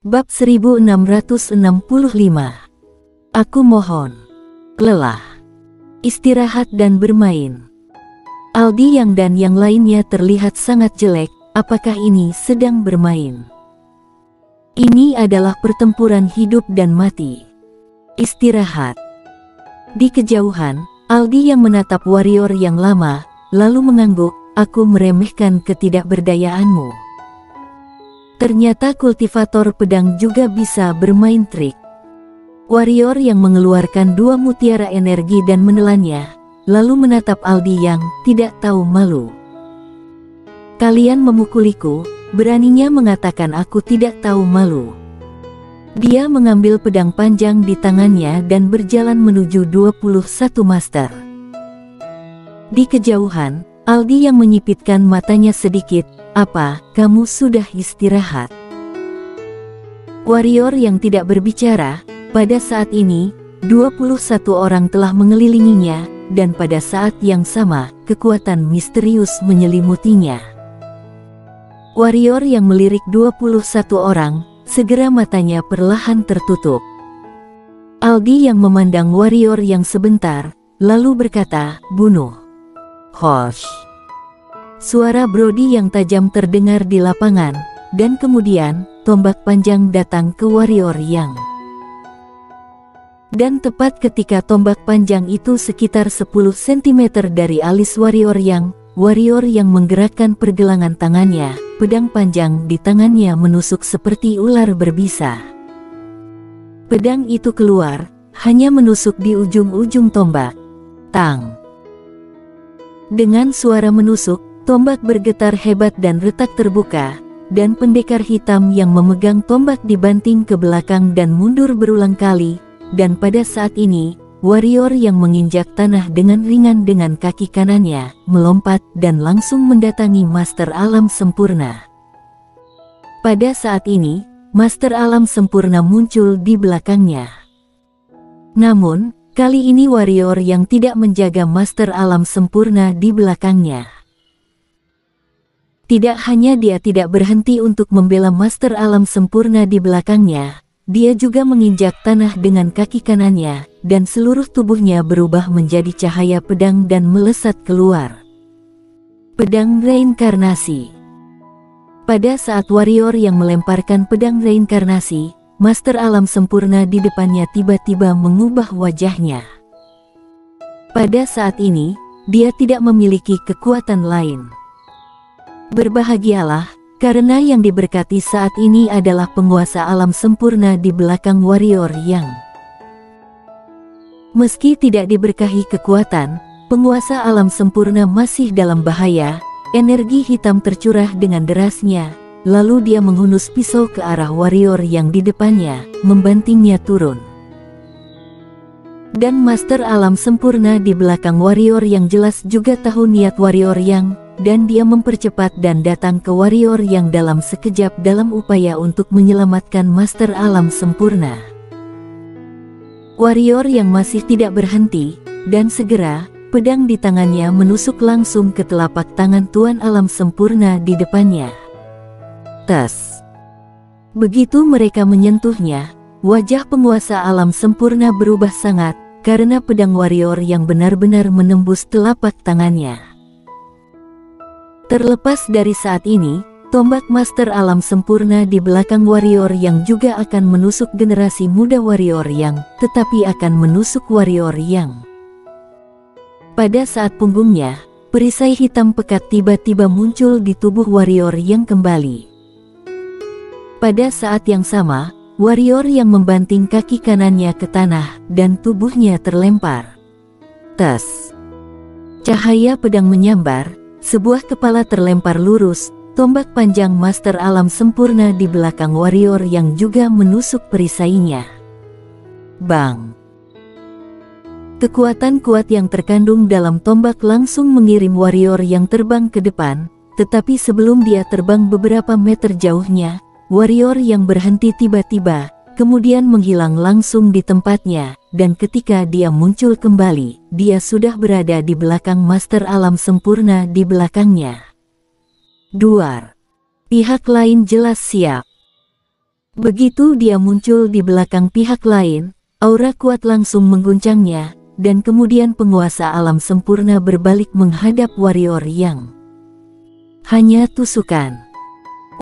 Bab 1665. Aku mohon. Lelah. Istirahat dan bermain. Aldi dan yang lainnya terlihat sangat jelek. Apakah ini sedang bermain? Ini adalah pertempuran hidup dan mati. Istirahat. Di kejauhan, Aldi yang menatap warrior yang lama, lalu mengangguk, aku meremehkan ketidakberdayaanmu. Ternyata kultivator pedang juga bisa bermain trik. Warrior yang mengeluarkan 2 mutiara energi dan menelannya, lalu menatap Aldi yang tidak tahu malu. Kalian memukuliku, beraninya mengatakan aku tidak tahu malu. Dia mengambil pedang panjang di tangannya dan berjalan menuju 21 master. Di kejauhan, Aldi yang menyipitkan matanya sedikit, apa, kamu sudah istirahat? Warrior yang tidak berbicara, pada saat ini, 21 orang telah mengelilinginya, dan pada saat yang sama, kekuatan misterius menyelimutinya. Warrior yang melirik 21 orang, segera matanya perlahan tertutup. Aldi yang memandang warrior yang sebentar, lalu berkata, bunuh. Hosh. Suara Brody yang tajam terdengar di lapangan, dan kemudian, tombak panjang datang ke warrior yang. Dan tepat ketika tombak panjang itu sekitar 10 cm dari alis warrior yang menggerakkan pergelangan tangannya, pedang panjang di tangannya menusuk seperti ular berbisa. Pedang itu keluar, hanya menusuk di ujung-ujung tombak. Tang. Dengan suara menusuk, tombak bergetar hebat dan retak terbuka, dan pendekar hitam yang memegang tombak dibanting ke belakang dan mundur berulang kali, dan pada saat ini, warrior yang menginjak tanah dengan ringan dengan kaki kanannya, melompat dan langsung mendatangi Master Alam Sempurna. Pada saat ini, Master Alam Sempurna muncul di belakangnya. Namun, kali ini warrior yang tidak menjaga Master Alam Sempurna di belakangnya. Tidak hanya dia tidak berhenti untuk membela Master Alam Sempurna di belakangnya, dia juga menginjak tanah dengan kaki kanannya, dan seluruh tubuhnya berubah menjadi cahaya pedang dan melesat keluar. Pedang reinkarnasi. Pada saat warrior yang melemparkan pedang reinkarnasi, Master Alam Sempurna di depannya tiba-tiba mengubah wajahnya. Pada saat ini, dia tidak memiliki kekuatan lain. Berbahagialah, karena yang diberkati saat ini adalah penguasa alam sempurna di belakang warrior yang. Meski tidak diberkahi kekuatan, penguasa alam sempurna masih dalam bahaya. Energi hitam tercurah dengan derasnya, lalu dia menghunus pisau ke arah warrior yang di depannya, membantingnya turun. Dan Master Alam Sempurna di belakang warrior yang jelas juga tahu niat warrior yang, dan dia mempercepat dan datang ke warrior yang dalam sekejap dalam upaya untuk menyelamatkan Master Alam Sempurna. Warrior yang masih tidak berhenti, dan segera, pedang di tangannya menusuk langsung ke telapak tangan Tuan Alam Sempurna di depannya. Tes. Begitu mereka menyentuhnya, wajah penguasa alam sempurna berubah sangat, karena pedang warrior yang benar-benar menembus telapak tangannya. Terlepas dari saat ini, tombak Master Alam Sempurna di belakang warrior yang juga akan menusuk generasi muda warrior yang, tetapi akan menusuk warrior yang. Pada saat punggungnya, perisai hitam pekat tiba-tiba muncul di tubuh warrior yang kembali. Pada saat yang sama, warrior yang membanting kaki kanannya ke tanah, dan tubuhnya terlempar. Tes. Cahaya pedang menyambar. Sebuah kepala terlempar lurus, tombak panjang Master Alam Sempurna di belakang warrior yang juga menusuk perisainya. Bang! Kekuatan kuat yang terkandung dalam tombak langsung mengirim warrior yang terbang ke depan, tetapi sebelum dia terbang beberapa meter jauhnya, warrior yang berhenti tiba-tiba, kemudian menghilang langsung di tempatnya, dan ketika dia muncul kembali, dia sudah berada di belakang Master Alam Sempurna di belakangnya. Duar. Pihak lain jelas siap. Begitu dia muncul di belakang pihak lain, aura kuat langsung mengguncangnya, dan kemudian penguasa alam sempurna berbalik menghadap warrior yang hanya tusukan.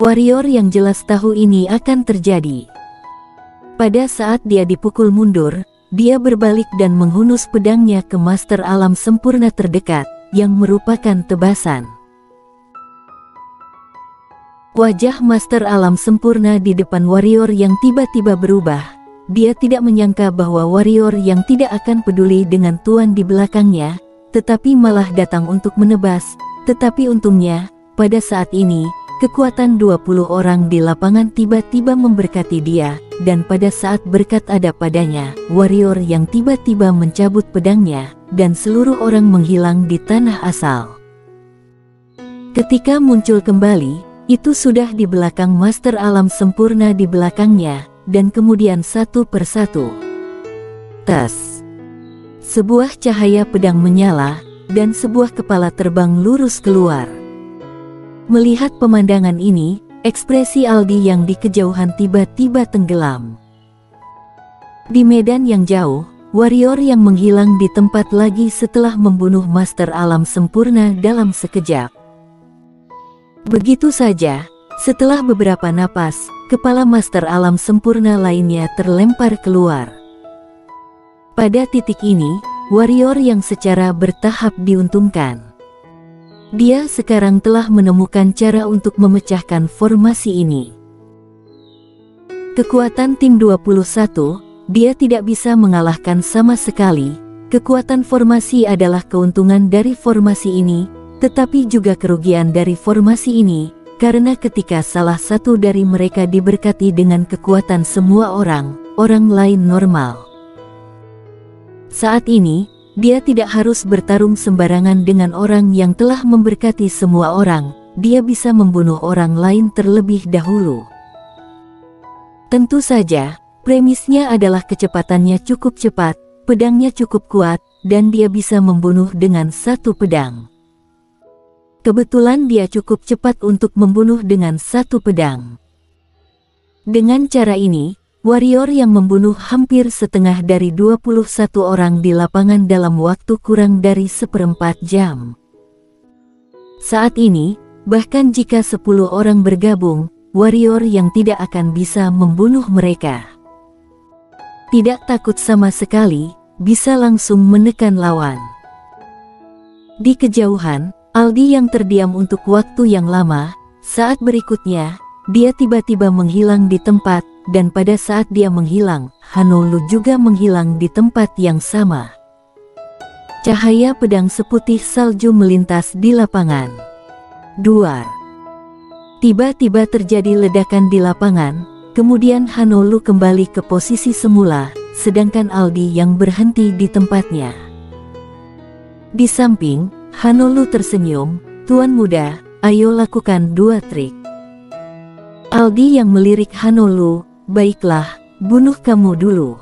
Warrior yang jelas tahu ini akan terjadi. Pada saat dia dipukul mundur, dia berbalik dan menghunus pedangnya ke master alam sempurna terdekat, yang merupakan tebasan. Wajah master alam sempurna di depan warrior yang tiba-tiba berubah. Dia tidak menyangka bahwa warrior yang tidak akan peduli dengan tuan di belakangnya, tetapi malah datang untuk menebas. Tetapi untungnya, pada saat ini, kekuatan 20 orang di lapangan tiba-tiba memberkati dia, dan pada saat berkat ada padanya, warrior yang tiba-tiba mencabut pedangnya, dan seluruh orang menghilang di tanah asal. Ketika muncul kembali, itu sudah di belakang master alam sempurna di belakangnya, dan kemudian satu persatu. Tas. Sebuah cahaya pedang menyala, dan sebuah kepala terbang lurus keluar. Melihat pemandangan ini, ekspresi Aldi yang di kejauhan tiba-tiba tenggelam. Di medan yang jauh, warrior yang menghilang di tempat lagi setelah membunuh master alam sempurna dalam sekejap. Begitu saja, setelah beberapa napas, kepala master alam sempurna lainnya terlempar keluar. Pada titik ini, warrior yang secara bertahap diuntungkan. Dia sekarang telah menemukan cara untuk memecahkan formasi ini. Kekuatan tim 21, dia tidak bisa mengalahkan sama sekali. Kekuatan formasi adalah keuntungan dari formasi ini, tetapi juga kerugian dari formasi ini, karena ketika salah satu dari mereka diberkati dengan kekuatan semua orang lain normal. Saat ini, dia tidak harus bertarung sembarangan dengan orang yang telah memberkati semua orang, dia bisa membunuh orang lain terlebih dahulu. Tentu saja, premisnya adalah kecepatannya cukup cepat, pedangnya cukup kuat, dan dia bisa membunuh dengan satu pedang. Kebetulan dia cukup cepat untuk membunuh dengan satu pedang. Dengan cara ini, warrior yang membunuh hampir setengah dari 21 orang di lapangan dalam waktu kurang dari 1/4 jam. Saat ini, bahkan jika 10 orang bergabung, warrior yang tidak akan bisa membunuh mereka. Tidak takut sama sekali, bisa langsung menekan lawan. Di kejauhan, Aldi yang terdiam untuk waktu yang lama, saat berikutnya, dia tiba-tiba menghilang di tempat, dan pada saat dia menghilang, Hanolu juga menghilang di tempat yang sama. Cahaya pedang seputih salju melintas di lapangan. Duar. Tiba-tiba terjadi ledakan di lapangan, kemudian Hanolu kembali ke posisi semula, sedangkan Aldi yang berhenti di tempatnya. Di samping, Hanolu tersenyum, "Tuan muda, ayo lakukan 2 trik." Aldi yang melirik Hanolu, "Baiklah, bunuh kamu dulu."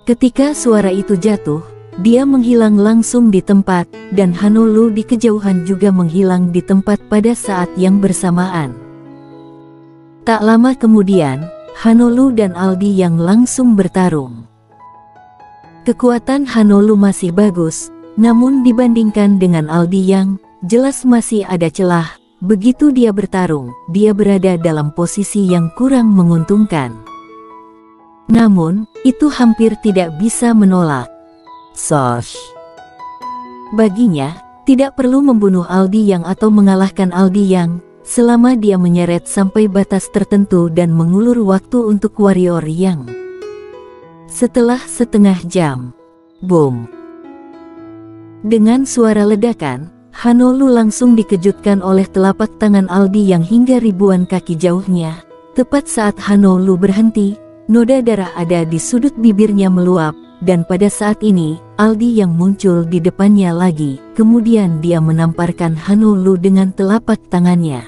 Ketika suara itu jatuh, dia menghilang langsung di tempat, dan Hanolu di kejauhan juga menghilang di tempat pada saat yang bersamaan. Tak lama kemudian, Hanolu dan Aldi yang langsung bertarung. Kekuatan Hanolu masih bagus, namun dibandingkan dengan Aldi yang jelas masih ada celah. Begitu dia bertarung, dia berada dalam posisi yang kurang menguntungkan. Namun, itu hampir tidak bisa menolak. Baginya, tidak perlu membunuh Aldi yang atau mengalahkan Aldi yang, selama dia menyeret sampai batas tertentu dan mengulur waktu untuk warrior yang. Setelah setengah jam, boom. Dengan suara ledakan, Hanolu langsung dikejutkan oleh telapak tangan Aldi yang hingga ribuan kaki jauhnya. Tepat saat Hanolu berhenti, noda darah ada di sudut bibirnya meluap, dan pada saat ini, Aldi yang muncul di depannya lagi, kemudian dia menamparkan Hanolu dengan telapak tangannya.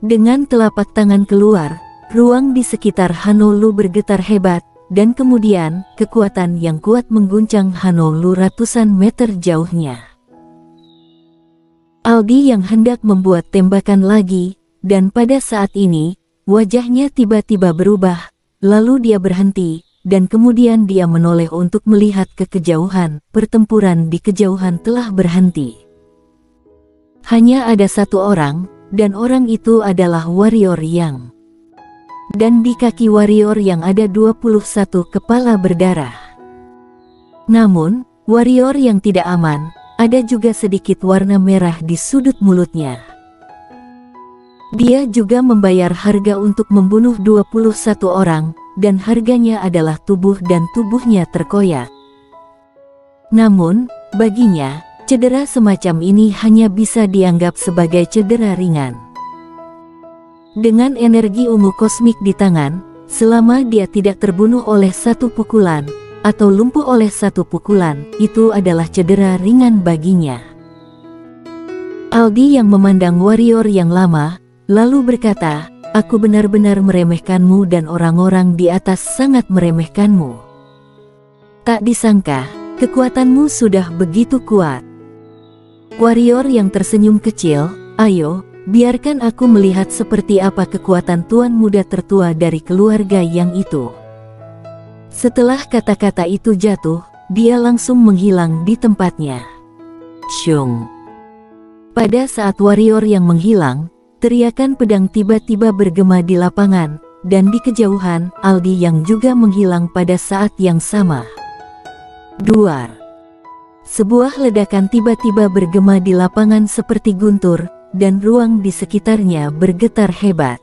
Dengan telapak tangan keluar, ruang di sekitar Hanolu bergetar hebat, dan kemudian, kekuatan yang kuat mengguncang Hanolu ratusan meter jauhnya. Aldi yang hendak membuat tembakan lagi, dan pada saat ini, wajahnya tiba-tiba berubah, lalu dia berhenti, dan kemudian dia menoleh untuk melihat ke kejauhan. Pertempuran di kejauhan telah berhenti. Hanya ada satu orang, dan orang itu adalah warrior Yang. Dan di kaki warrior yang ada 21 kepala berdarah. Namun, warrior yang tidak aman, ada juga sedikit warna merah di sudut mulutnya. Dia juga membayar harga untuk membunuh 21 orang, dan harganya adalah tubuh dan tubuhnya terkoyak. Namun, baginya, cedera semacam ini hanya bisa dianggap sebagai cedera ringan. Dengan energi ungu kosmik di tangan, selama dia tidak terbunuh oleh satu pukulan, atau lumpuh oleh satu pukulan, itu adalah cedera ringan baginya. Aldi yang memandang warrior yang lama, lalu berkata, "Aku benar-benar meremehkanmu dan orang-orang di atas sangat meremehkanmu. Tak disangka, kekuatanmu sudah begitu kuat." Warrior yang tersenyum kecil, "Ayo, biarkan aku melihat seperti apa kekuatan tuan muda tertua dari keluarga yang itu." Setelah kata-kata itu jatuh, dia langsung menghilang di tempatnya. Shung. Pada saat warrior yang menghilang, teriakan pedang tiba-tiba bergema di lapangan, dan di kejauhan, Aldi yang juga menghilang pada saat yang sama. Duar. Sebuah ledakan tiba-tiba bergema di lapangan seperti guntur, dan ruang di sekitarnya bergetar hebat.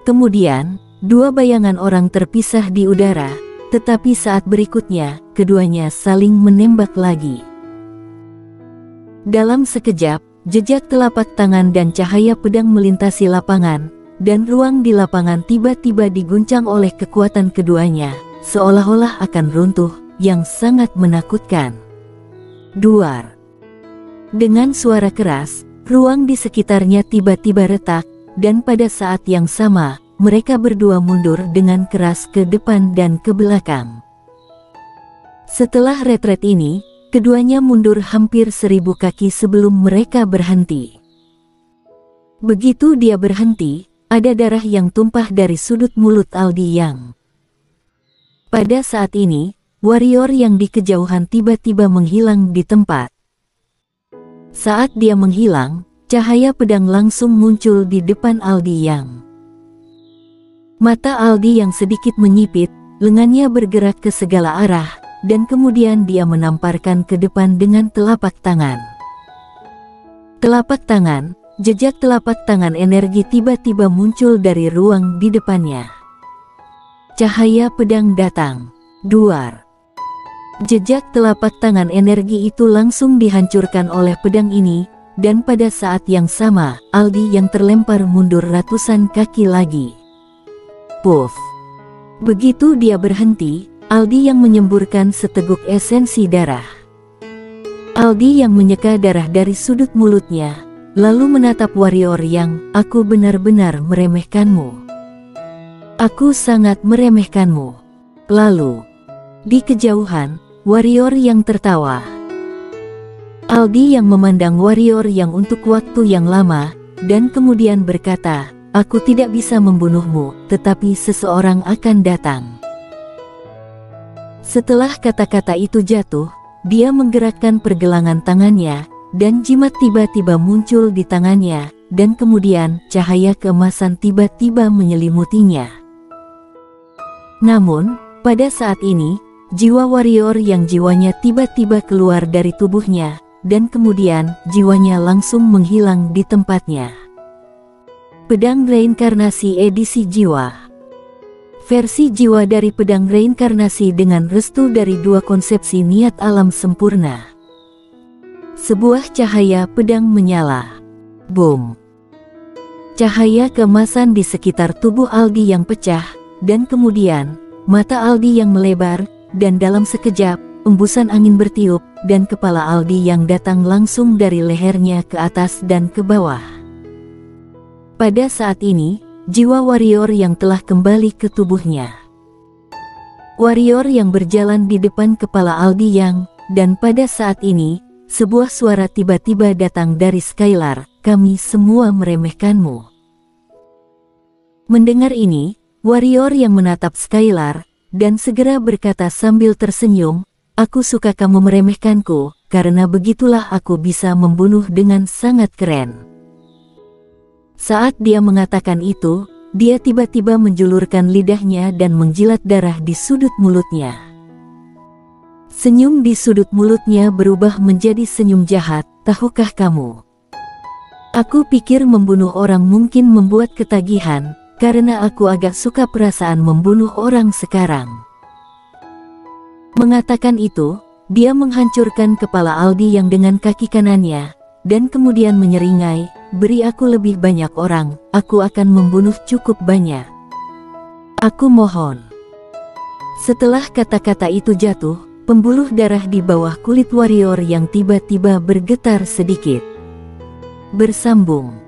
Kemudian, dua bayangan orang terpisah di udara, tetapi saat berikutnya, keduanya saling menembak lagi. Dalam sekejap, jejak telapak tangan dan cahaya pedang melintasi lapangan, dan ruang di lapangan tiba-tiba diguncang oleh kekuatan keduanya, seolah-olah akan runtuh, yang sangat menakutkan. Duar. Dengan suara keras, ruang di sekitarnya tiba-tiba retak, dan pada saat yang sama, mereka berdua mundur dengan keras ke depan dan ke belakang. Setelah retret ini, keduanya mundur hampir 1000 kaki sebelum mereka berhenti. Begitu dia berhenti, ada darah yang tumpah dari sudut mulut Aldi Yang. Pada saat ini, warrior yang di kejauhan tiba-tiba menghilang di tempat. Saat dia menghilang, cahaya pedang langsung muncul di depan Aldi Yang. Mata Aldi yang sedikit menyipit, lengannya bergerak ke segala arah, dan kemudian dia menamparkan ke depan dengan telapak tangan. Telapak tangan, jejak telapak tangan energi tiba-tiba muncul dari ruang di depannya. Cahaya pedang datang. Duar. Jejak telapak tangan energi itu langsung dihancurkan oleh pedang ini, dan pada saat yang sama, Aldi yang terlempar mundur ratusan kaki lagi. Puff. Begitu dia berhenti, Aldi yang menyemburkan seteguk esensi darah. Aldi yang menyeka darah dari sudut mulutnya, lalu menatap warrior yang, "Aku benar-benar meremehkanmu. Aku sangat meremehkanmu." Lalu, di kejauhan, warrior yang tertawa. Aldi yang memandang warrior yang untuk waktu yang lama, dan kemudian berkata, "Aku tidak bisa membunuhmu, tetapi seseorang akan datang." Setelah kata-kata itu jatuh, dia menggerakkan pergelangan tangannya, dan jimat tiba-tiba muncul di tangannya, dan kemudian cahaya keemasan tiba-tiba menyelimutinya. Namun, pada saat ini, jiwa warrior yang jiwanya tiba-tiba keluar dari tubuhnya, dan kemudian jiwanya langsung menghilang di tempatnya. Pedang reinkarnasi edisi jiwa. Versi jiwa dari pedang reinkarnasi dengan restu dari dua konsepsi niat alam sempurna. Sebuah cahaya pedang menyala. Boom. Cahaya keemasan di sekitar tubuh Aldi yang pecah, dan kemudian, mata Aldi yang melebar, dan dalam sekejap, embusan angin bertiup, dan kepala Aldi yang datang langsung dari lehernya ke atas dan ke bawah. Pada saat ini, jiwa warrior yang telah kembali ke tubuhnya. Warrior yang berjalan di depan kepala Aldi yang, dan pada saat ini, sebuah suara tiba-tiba datang dari Skylar, "Kami semua meremehkanmu." Mendengar ini, warrior yang menatap Skylar, dan segera berkata sambil tersenyum, "Aku suka kamu meremehkanku, karena begitulah aku bisa membunuh dengan sangat keren." Saat dia mengatakan itu, dia tiba-tiba menjulurkan lidahnya dan menjilat darah di sudut mulutnya. Senyum di sudut mulutnya berubah menjadi senyum jahat. "Tahukah kamu? Aku pikir membunuh orang mungkin membuat ketagihan, karena aku agak suka perasaan membunuh orang sekarang." Mengatakan itu, dia menghancurkan kepala Aldi yang dengan kaki kanannya, dan kemudian menyeringai, "Beri aku lebih banyak orang, aku akan membunuh cukup banyak. Aku mohon." Setelah kata-kata itu jatuh, pembuluh darah di bawah kulit warrior yang tiba-tiba bergetar sedikit. Bersambung.